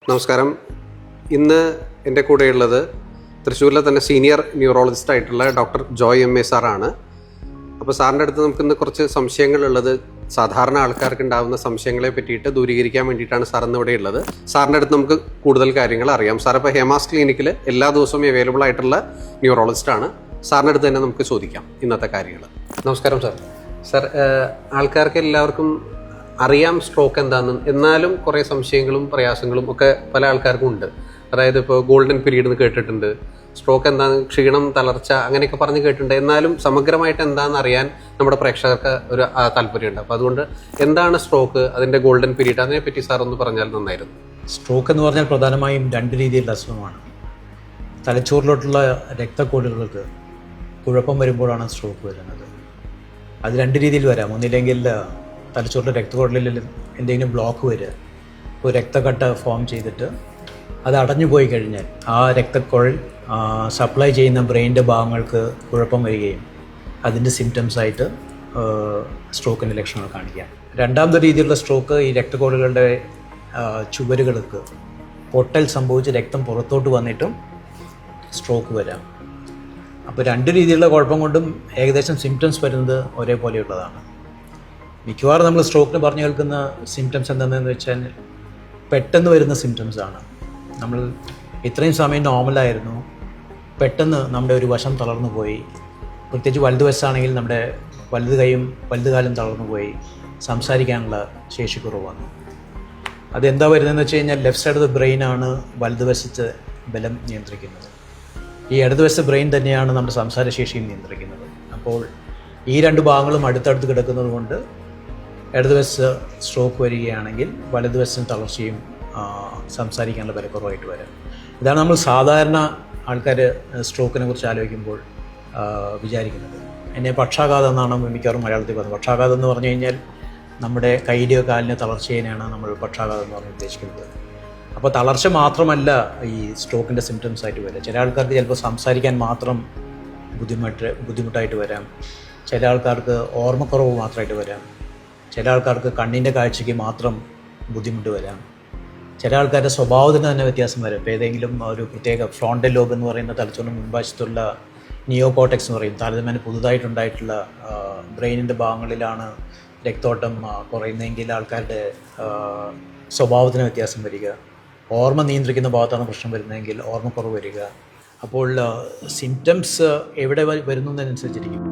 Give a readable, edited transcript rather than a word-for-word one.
നമസ്കാരം. ഇന്ന് എൻ്റെ കൂടെയുള്ളത് തൃശ്ശൂരിലെ തന്നെ സീനിയർ ന്യൂറോളജിസ്റ്റ് ആയിട്ടുള്ള ഡോക്ടർ ജോയ് എം എ സാറാണ്. അപ്പോൾ സാറിൻ്റെ അടുത്ത് നമുക്കിന്ന് കുറച്ച് സംശയങ്ങളുള്ളത് സാധാരണ ആൾക്കാർക്ക് ഉണ്ടാകുന്ന സംശയങ്ങളെ പറ്റിയിട്ട് ദൂരീകരിക്കാൻ വേണ്ടിയിട്ടാണ് സാർ ഇന്ന് ഇവിടെ ഉള്ളത്. സാറിൻ്റെ അടുത്ത് നമുക്ക് കൂടുതൽ കാര്യങ്ങൾ അറിയാം. സാർ ഇപ്പോൾ ഹേമാസ് ക്ലിനിക്കിൽ എല്ലാ ദിവസവും അവൈലബിൾ ആയിട്ടുള്ള ന്യൂറോളജിസ്റ്റാണ്. സാറിൻ്റെ അടുത്ത് തന്നെ നമുക്ക് ചോദിക്കാം ഇന്നത്തെ കാര്യങ്ങൾ. നമസ്കാരം സാർ. സാർ, ആൾക്കാർക്ക് എല്ലാവർക്കും അറിയാം സ്ട്രോക്ക് എന്താണെന്നും, എന്നാലും കുറേ സംശയങ്ങളും പ്രയാസങ്ങളും ഒക്കെ പല ആൾക്കാർക്കും ഉണ്ട്. അതായത് ഇപ്പോൾ ഗോൾഡൻ പീരീഡ് എന്ന് കേട്ടിട്ടുണ്ട്, സ്ട്രോക്ക് എന്താണ്, ക്ഷീണം, തളർച്ച അങ്ങനെയൊക്കെ പറഞ്ഞ് കേട്ടിട്ടുണ്ട്. എന്നാലും സമഗ്രമായിട്ട് എന്താണെന്ന് അറിയാൻ നമ്മുടെ പ്രേക്ഷകർക്ക് ഒരു താല്പര്യമുണ്ട്. അപ്പോൾ അതുകൊണ്ട് എന്താണ് സ്ട്രോക്ക്, അതിൻ്റെ ഗോൾഡൻ പീരീഡ്, അതിനെപ്പറ്റി സാർ ഒന്ന് പറഞ്ഞാൽ നന്നായിരുന്നു. സ്ട്രോക്ക് എന്ന് പറഞ്ഞാൽ പ്രധാനമായും രണ്ട് രീതിയിലുള്ള അസുഖമാണ്. തലച്ചോറിലോട്ടുള്ള രക്തക്കുഴലുകൾക്ക് കുഴപ്പം വരുമ്പോഴാണ് സ്ട്രോക്ക് വരുന്നത്. അത് രണ്ട് രീതിയിൽ വരാം. ഒന്നില്ലെങ്കിൽ തലച്ചോറിലെ രക്തക്കുഴലിൽ എന്തെങ്കിലും ബ്ലോക്ക് വരിക, ഒരു രക്തക്കട്ട ഫോം ചെയ്തിട്ട് അത് അടഞ്ഞു പോയി കഴിഞ്ഞാൽ ആ രക്തക്കുഴൽ സപ്ലൈ ചെയ്യുന്ന ബ്രെയിനിൻ്റെ ഭാഗങ്ങൾക്ക് കുഴപ്പം വരികയും അതിൻ്റെ സിംറ്റംസായിട്ട് സ്ട്രോക്കിൻ്റെ ലക്ഷണങ്ങൾ കാണിക്കാം. രണ്ടാമത്തെ രീതിയിലുള്ള സ്ട്രോക്ക് ഈ രക്തക്കുഴലുകളുടെ ചുവരുകൾക്ക് പൊട്ടൽ സംഭവിച്ച് രക്തം പുറത്തോട്ട് വന്നിട്ടും സ്ട്രോക്ക് വരാം. അപ്പോൾ രണ്ട് രീതിയിലുള്ള കുഴപ്പം കൊണ്ടും ഏകദേശം സിംറ്റംസ് വരുന്നത് ഒരേപോലെയുള്ളതാണ്. മിക്കവാറും നമ്മൾ സ്ട്രോക്കിന് പറഞ്ഞു കേൾക്കുന്ന സിംറ്റംസ് എന്താണെന്ന് വെച്ചാൽ പെട്ടെന്ന് വരുന്ന സിംറ്റംസാണ്. നമ്മൾ ഇത്രയും സമയം നോർമലായിരുന്നു, പെട്ടെന്ന് നമ്മുടെ ഒരു വശം തളർന്നു പോയി. പ്രത്യേകിച്ച് വലതുവശമാണെങ്കിൽ നമ്മുടെ വലത് കൈയും വലത് കാലും തളർന്നു പോയി, സംസാരിക്കാനുള്ള ശേഷി കുറവാണ്. അതെന്താ വരുന്നതെന്ന് വെച്ച് കഴിഞ്ഞാൽ ലെഫ്റ്റ് സൈഡ് ഓഫ് ദ ബ്രെയിനാണ് വലതുവശത്ത് ബലം നിയന്ത്രിക്കുന്നത്. ഈ ഇടതുവശത്തെ ബ്രെയിൻ തന്നെയാണ് നമ്മുടെ സംസാരശേഷിയും നിയന്ത്രിക്കുന്നത്. അപ്പോൾ ഈ രണ്ട് ഭാഗങ്ങളും അടുത്തടുത്ത് കിടക്കുന്നത് കൊണ്ട് ഇടതുവശത്ത് സ്ട്രോക്ക് വരികയാണെങ്കിൽ വലതുവശത്തിന് തളർച്ചയും സംസാരിക്കാനുള്ള ബലക്കുറവായിട്ട് വരാം. ഇതാണ് നമ്മൾ സാധാരണ ആൾക്കാർ സ്ട്രോക്കിനെ കുറിച്ച് ആലോചിക്കുമ്പോൾ വിചാരിക്കുന്നത്. എന്നെ പക്ഷാഘാതം എന്നാണ് മിക്കവാറും മലയാളത്തിൽ പറയുന്നത്. പക്ഷാഘാതം എന്ന് പറഞ്ഞു കഴിഞ്ഞാൽ നമ്മുടെ കൈയിലെയോ കാലിൻ്റെ തളർച്ചേനെയാണ് നമ്മൾ പക്ഷാഘാതം എന്ന് പറഞ്ഞ് ഉദ്ദേശിക്കുന്നത്. അപ്പോൾ തളർച്ച മാത്രമല്ല ഈ സ്ട്രോക്കിൻ്റെ സിംറ്റംസ് ആയിട്ട് വരിക. ചില ആൾക്കാർക്ക് ചിലപ്പോൾ സംസാരിക്കാൻ മാത്രം ബുദ്ധിമുട്ടായിട്ട് വരാം. ചില ആൾക്കാർക്ക് ഓർമ്മക്കുറവ് മാത്രമായിട്ട് വരാം. ചില ആൾക്കാർക്ക് കണ്ണിൻ്റെ കാഴ്ചയ്ക്ക് മാത്രം ബുദ്ധിമുട്ട് വരാം. ചില ആൾക്കാരുടെ സ്വഭാവത്തിന് തന്നെ വ്യത്യാസം വരാം. ഇപ്പോൾ ഏതെങ്കിലും ഒരു പ്രത്യേക ഫ്രോണ്ടൽ ലോബ് എന്ന് പറയുന്ന തലച്ചോറിന് മുൻവശത്തുള്ള നിയോ കോർട്ടെക്സ് എന്ന് പറയും, താരതമ്യേന പുതുതായിട്ടുണ്ടായിട്ടുള്ള ബ്രെയിനിൻ്റെ ഭാഗങ്ങളിലാണ് രക്തോട്ടം കുറയുന്നതെങ്കിൽ ആൾക്കാരുടെ സ്വഭാവത്തിന് വ്യത്യാസം വരിക. ഓർമ്മ നിയന്ത്രിക്കുന്ന ഭാഗത്താണ് പ്രശ്നം വരുന്നതെങ്കിൽ ഓർമ്മക്കുറവ് വരിക. അപ്പോൾ സിംറ്റംസ് എവിടെ വരുന്നതിനനുസരിച്ചിരിക്കും.